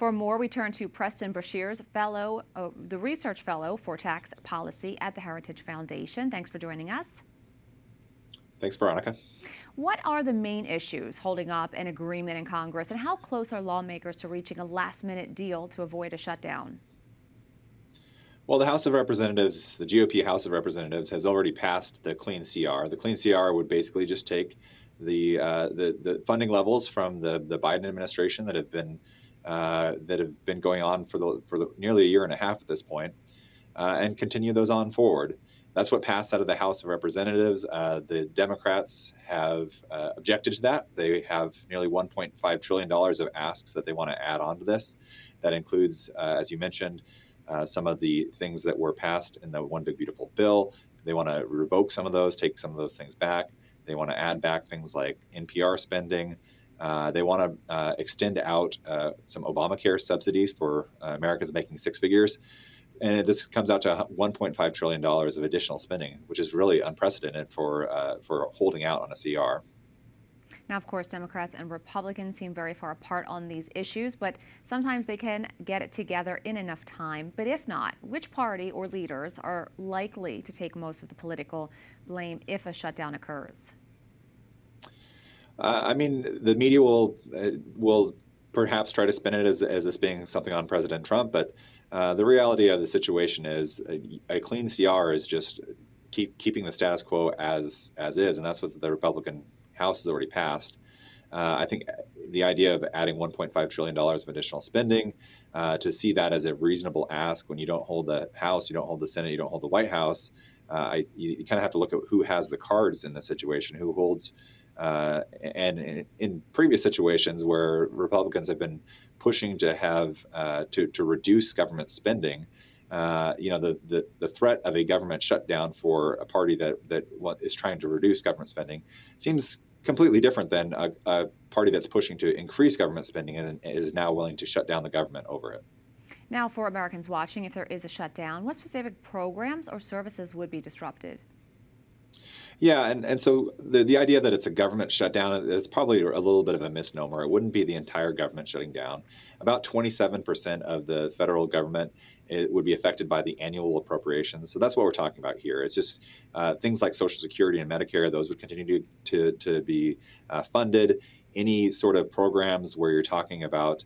For more, we turn to Preston Brashers, the research fellow for tax policy at the Heritage Foundation. Thanks for joining us. Thanks, Veronica. What are the main issues holding up an agreement in Congress, and how close are lawmakers to reaching a last-minute deal to avoid a shutdown? Well, the House of Representatives, the GOP House of Representatives, has already passed the Clean CR. The Clean CR would basically just take the funding levels from the Biden administration that have been going on for the nearly a year and a half at this point, and continue those on forward. That's what passed out of the House of Representatives. The Democrats have objected to that. They have nearly $1.5 trillion of asks that they want to add on to this. That includes, as you mentioned, some of the things that were passed in the One Big Beautiful Bill. They want to revoke some of those, take some of those things back. They want to add back things like NPR spending. They want to extend out some Obamacare subsidies for Americans making six figures. And this comes out to $1.5 trillion of additional spending, which is really unprecedented for holding out on a CR. Now, of course, Democrats and Republicans seem very far apart on these issues, but sometimes they can get it together in enough time. But if not, which party or leaders are likely to take most of the political blame if a shutdown occurs? I mean, the media will perhaps try to spin it as this being something on President Trump, but the reality of the situation is a clean CR is just keeping the status quo as is, and that's what the Republican House has already passed. I think the idea of adding $1.5 trillion of additional spending, to see that as a reasonable ask when you don't hold the House, you don't hold the Senate, you don't hold the White House, you kind of have to look at who has the cards in this situation, who holds. And in previous situations where Republicans have been pushing to have to reduce government spending, the threat of a government shutdown for a party that is trying to reduce government spending seems completely different than a party that's pushing to increase government spending and is now willing to shut down the government over it. Now, for Americans watching, if there is a shutdown, what specific programs or services would be disrupted? Yeah, and so the idea that it's a government shutdown, it's probably a little bit of a misnomer. It wouldn't be the entire government shutting down. About 27% of the federal government would be affected by the annual appropriations. So that's what we're talking about here. It's just things like Social Security and Medicare, those would continue to be funded. Any sort of programs where you're talking about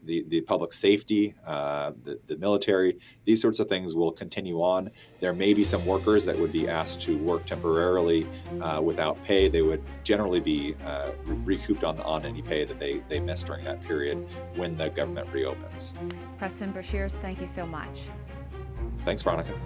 the public safety, the military, these sorts of things will continue on. There may be some workers that would be asked to work temporarily without pay. They would generally be recouped on any pay that they missed during that period when the government reopens. Preston Brashers, thank you so much. Thanks, Veronica.